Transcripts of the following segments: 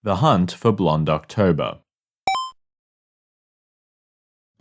The Hunt for Blonde October.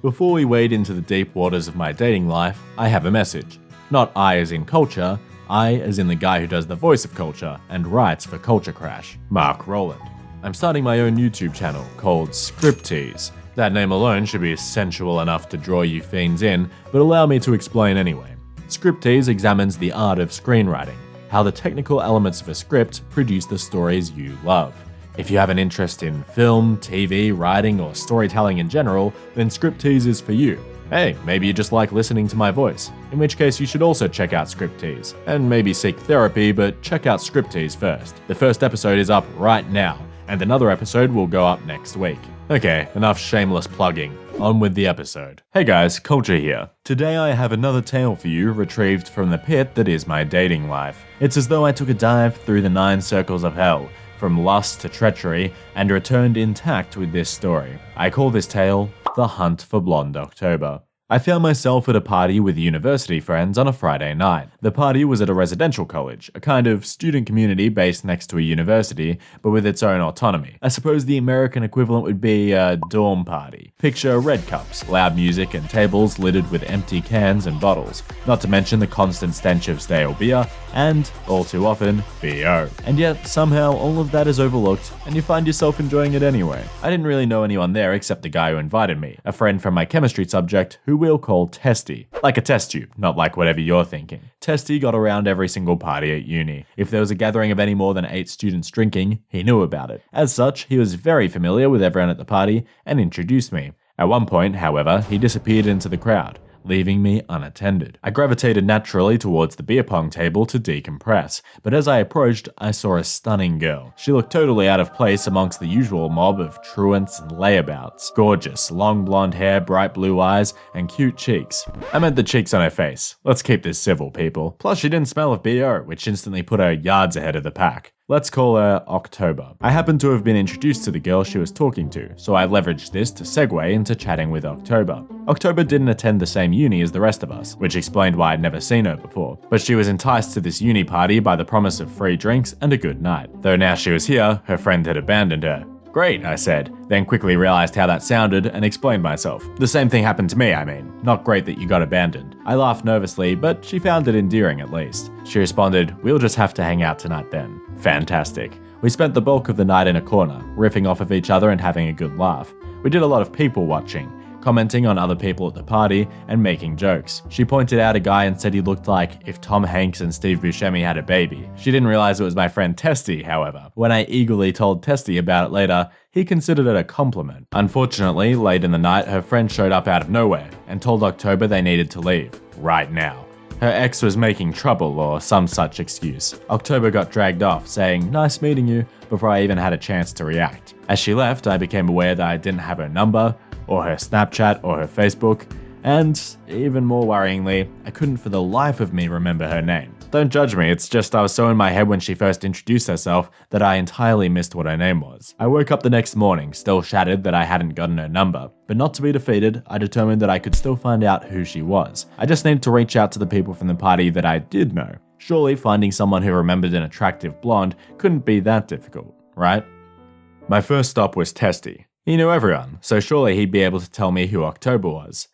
Before we wade into the deep waters of my dating life, I have a message. Not I as in culture, I as in the guy who does the voice of culture and writes for CultureCrash, Mark Rowland. I'm starting my own YouTube channel called Scriptease. That name alone should be sensual enough to draw you fiends in, but allow me to explain anyway. Scriptease examines the art of screenwriting, how the technical elements of a script produce the stories you love. If you have an interest in film, TV, writing, or storytelling in general, then Scriptease is for you. Hey, maybe you just like listening to my voice, in which case you should also check out Scriptease. And maybe seek therapy, but check out Scriptease first. The first episode is up right now, and another episode will go up next week. Okay, enough shameless plugging. On with the episode. Hey guys, Culture here. Today I have another tale for you retrieved from the pit that is my dating life. It's as though I took a dive through the 9 circles of hell, from lust to treachery, and returned intact with this story. I call this tale The Hunt for Blonde October. I found myself at a party with university friends on a Friday night. The party was at a residential college, a kind of student community based next to a university, but with its own autonomy. I suppose the American equivalent would be a dorm party. Picture red cups, loud music, and tables littered with empty cans and bottles, not to mention the constant stench of stale beer, and, all too often, BO. And yet, somehow, all of that is overlooked, and you find yourself enjoying it anyway. I didn't really know anyone there except the guy who invited me, a friend from my chemistry subject who we'll call Testy. Like a test tube, not like whatever you're thinking. Testy got around every single party at uni. If there was a gathering of any more than 8 students drinking, he knew about it. As such, he was very familiar with everyone at the party and introduced me. At one point, however, he disappeared into the crowd, leaving me unattended. I gravitated naturally towards the beer pong table to decompress, but as I approached, I saw a stunning girl. She looked totally out of place amongst the usual mob of truants and layabouts. Gorgeous, long blonde hair, bright blue eyes, and cute cheeks. I meant the cheeks on her face. Let's keep this civil, people. Plus, she didn't smell of BO, which instantly put her yards ahead of the pack. Let's call her October. I happened to have been introduced to the girl she was talking to, so I leveraged this to segue into chatting with October. October didn't attend the same uni as the rest of us, which explained why I'd never seen her before, but she was enticed to this uni party by the promise of free drinks and a good night. Though now she was here, her friend had abandoned her. Great, I said, then quickly realized how that sounded and explained myself. The same thing happened to me, I mean. Not great that you got abandoned. I laughed nervously, but she found it endearing at least. She responded, "We'll just have to hang out tonight then." Fantastic. We spent the bulk of the night in a corner, riffing off of each other and having a good laugh. We did a lot of people watching, commenting on other people at the party and making jokes. She pointed out a guy and said he looked like if Tom Hanks and Steve Buscemi had a baby. She didn't realize it was my friend Testy, however. When I eagerly told Testy about it later, he considered it a compliment. Unfortunately, late in the night, her friend showed up out of nowhere and told October they needed to leave, right now. Her ex was making trouble or some such excuse. October got dragged off, saying, "Nice meeting you," before I even had a chance to react. As she left, I became aware that I didn't have her number, or her Snapchat, or her Facebook, and, even more worryingly, I couldn't for the life of me remember her name. Don't judge me, it's just I was so in my head when she first introduced herself that I entirely missed what her name was. I woke up the next morning, still shattered that I hadn't gotten her number, but not to be defeated, I determined that I could still find out who she was. I just needed to reach out to the people from the party that I did know. Surely finding someone who remembered an attractive blonde couldn't be that difficult, right? My first stop was Testy. He knew everyone, so surely he'd be able to tell me who October was.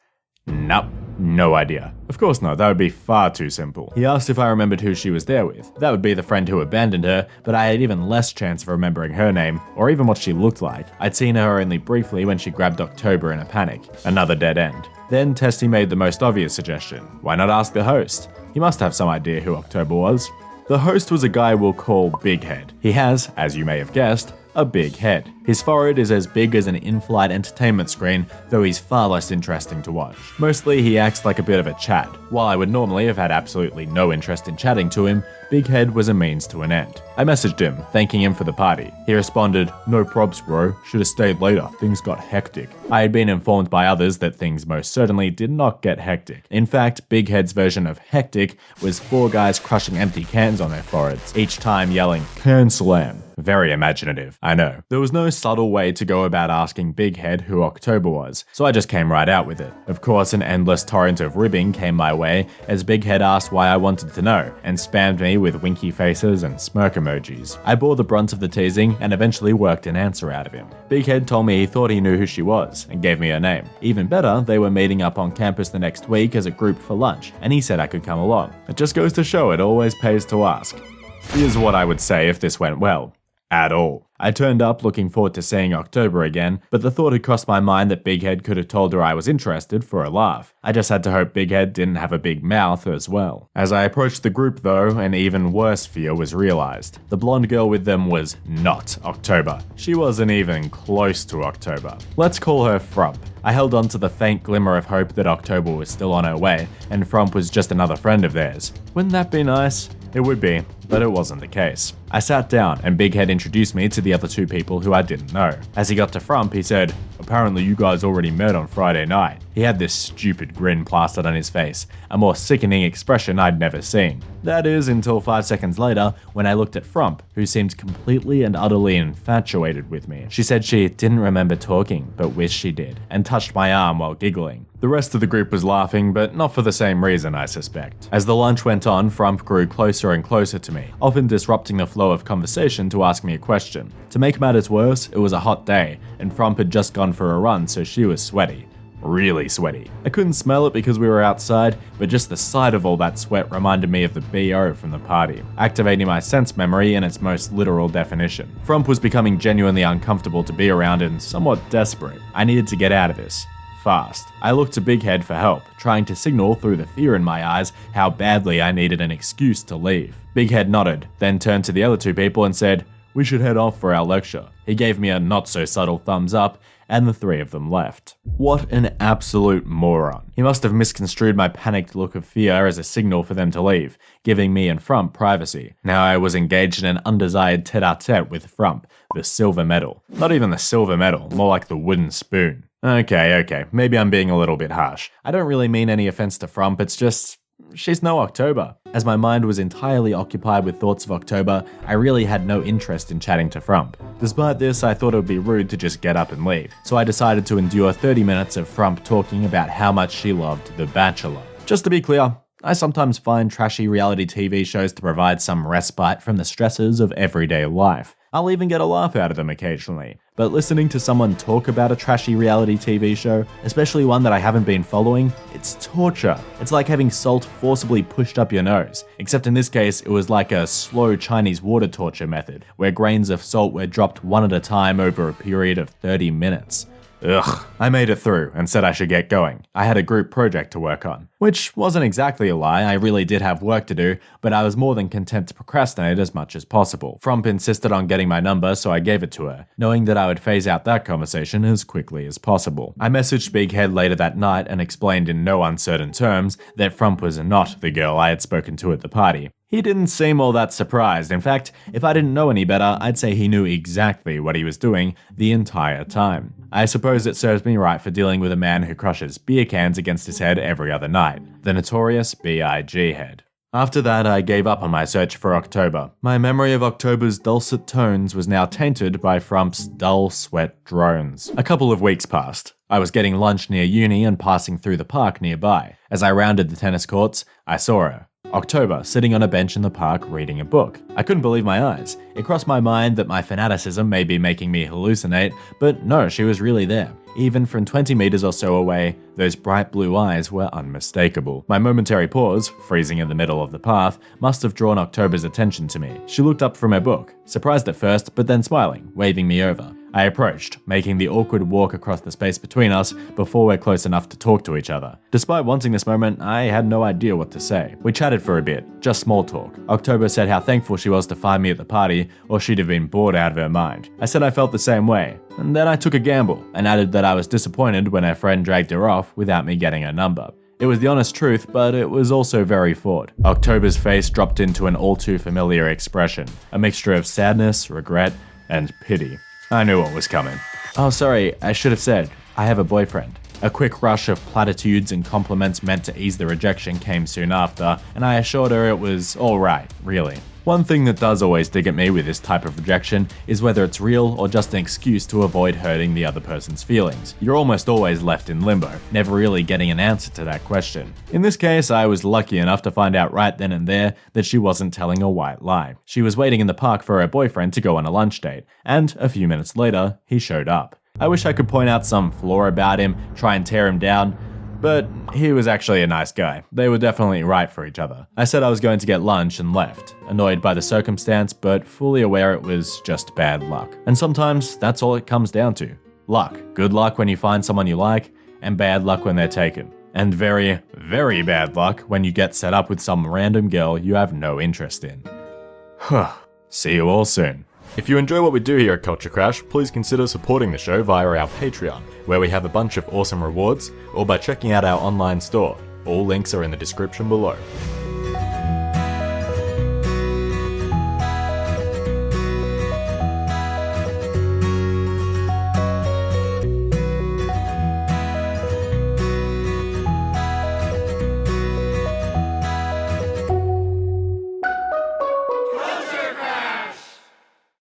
Nope, no idea. Of course not, that would be far too simple. He asked if I remembered who she was there with. That would be the friend who abandoned her, but I had even less chance of remembering her name, or even what she looked like. I'd seen her only briefly when she grabbed October in a panic. Another dead end. Then Testy made the most obvious suggestion. Why not ask the host? He must have some idea who October was. The host was a guy we'll call Big Head. He has, as you may have guessed, a big head. His forehead is as big as an in-flight entertainment screen, though he's far less interesting to watch. Mostly he acts like a bit of a Chad. While I would normally have had absolutely no interest in chatting to him, Big Head was a means to an end. I messaged him, thanking him for the party. He responded, "No probs bro, should've stayed later, things got hectic." I had been informed by others that things most certainly did not get hectic. In fact, Big Head's version of hectic was 4 guys crushing empty cans on their foreheads, each time yelling, "Can slam." Very imaginative, I know. There was no subtle way to go about asking Big Head who October was, so I just came right out with it. Of course, an endless torrent of ribbing came my way as Big Head asked why I wanted to know, and spammed me with winky faces and smirk emojis. I bore the brunt of the teasing and eventually worked an answer out of him. Big Head told me he thought he knew who she was, and gave me her name. Even better, they were meeting up on campus the next week as a group for lunch, and he said I could come along. It just goes to show it always pays to ask. Here's what I would say if this went well. At all. I turned up looking forward to seeing October again, but the thought had crossed my mind that Big Head could have told her I was interested for a laugh. I just had to hope Big Head didn't have a big mouth as well. As I approached the group though, an even worse fear was realized. The blonde girl with them was not October. She wasn't even close to October. Let's call her Frump. I held on to the faint glimmer of hope that October was still on her way, and Frump was just another friend of theirs. Wouldn't that be nice? It would be, but it wasn't the case. I sat down and Big Head introduced me to the other two people who I didn't know. As he got to Frump, he said, "Apparently you guys already met on Friday night." He had this stupid grin plastered on his face, a more sickening expression I'd never seen. That is, until 5 seconds later, when I looked at Frump, who seemed completely and utterly infatuated with me. She said she didn't remember talking, but wished she did, and touched my arm while giggling. The rest of the group was laughing, but not for the same reason, I suspect. As the lunch went on, Frump grew closer and closer to me, often disrupting the flow of conversation to ask me a question. To make matters worse, it was a hot day, and Frump had just gone for a run, so she was sweaty. Really sweaty. I couldn't smell it because we were outside, but just the sight of all that sweat reminded me of the BO from the party, activating my sense memory in its most literal definition. Frump was becoming genuinely uncomfortable to be around and somewhat desperate. I needed to get out of this. Fast. I looked to Big Head for help, trying to signal through the fear in my eyes how badly I needed an excuse to leave. Big Head nodded, then turned to the other two people and said, "We should head off for our lecture." He gave me a not-so-subtle thumbs up, and the three of them left. What an absolute moron. He must have misconstrued my panicked look of fear as a signal for them to leave, giving me and Frump privacy. Now I was engaged in an undesired tete-a-tete with Frump, the silver medal. Not even the silver medal, more like the wooden spoon. Okay, maybe I'm being a little bit harsh. I don't really mean any offense to Frump, it's just, she's no October. As my mind was entirely occupied with thoughts of October, I really had no interest in chatting to Frump. Despite this, I thought it would be rude to just get up and leave, so I decided to endure 30 minutes of Frump talking about how much she loved The Bachelor. Just to be clear, I sometimes find trashy reality TV shows to provide some respite from the stresses of everyday life. I'll even get a laugh out of them occasionally. But listening to someone talk about a trashy reality TV show, especially one that I haven't been following, it's torture. It's like having salt forcibly pushed up your nose. Except in this case, it was like a slow Chinese water torture method, where grains of salt were dropped one at a time over a period of 30 minutes. Ugh. I made it through and said I should get going. I had a group project to work on. Which wasn't exactly a lie, I really did have work to do, but I was more than content to procrastinate as much as possible. Frump insisted on getting my number, so I gave it to her, knowing that I would phase out that conversation as quickly as possible. I messaged Big Head later that night and explained in no uncertain terms that Frump was not the girl I had spoken to at the party. He didn't seem all that surprised. In fact, if I didn't know any better, I'd say he knew exactly what he was doing the entire time. I suppose it serves me right for dealing with a man who crushes beer cans against his head every other night. The notorious B.I.G. head. After that, I gave up on my search for October. My memory of October's dulcet tones was now tainted by Frump's dull sweat drones. A couple of weeks passed. I was getting lunch near uni and passing through the park nearby. As I rounded the tennis courts, I saw her. October, sitting on a bench in the park reading a book. I couldn't believe my eyes. It crossed my mind that my fanaticism may be making me hallucinate, but no, she was really there. Even from 20 meters or so away, those bright blue eyes were unmistakable. My momentary pause, freezing in the middle of the path, must have drawn October's attention to me. She looked up from her book, surprised at first, but then smiling, waving me over. I approached, making the awkward walk across the space between us before we're close enough to talk to each other. Despite wanting this moment, I had no idea what to say. We chatted for a bit, just small talk. October said how thankful she was to find me at the party, or she'd have been bored out of her mind. I said I felt the same way, and then I took a gamble, and added that I was disappointed when her friend dragged her off without me getting her number. It was the honest truth, but it was also very fraught. October's face dropped into an all too familiar expression, a mixture of sadness, regret, and pity. I knew what was coming. Oh, sorry, I should have said, I have a boyfriend. A quick rush of platitudes and compliments meant to ease the rejection came soon after, and I assured her it was alright, really. One thing that does always dig at me with this type of rejection is whether it's real or just an excuse to avoid hurting the other person's feelings. You're almost always left in limbo, never really getting an answer to that question. In this case, I was lucky enough to find out right then and there that she wasn't telling a white lie. She was waiting in the park for her boyfriend to go on a lunch date, and a few minutes later, he showed up. I wish I could point out some flaw about him, try and tear him down, but he was actually a nice guy. They were definitely right for each other. I said I was going to get lunch and left, annoyed by the circumstance, but fully aware it was just bad luck. And sometimes that's all it comes down to. Luck. Good luck when you find someone you like, and bad luck when they're taken. And very, very bad luck when you get set up with some random girl you have no interest in. See you all soon. If you enjoy what we do here at CultureCrash, please consider supporting the show via our Patreon, where we have a bunch of awesome rewards, or by checking out our online store. All links are in the description below.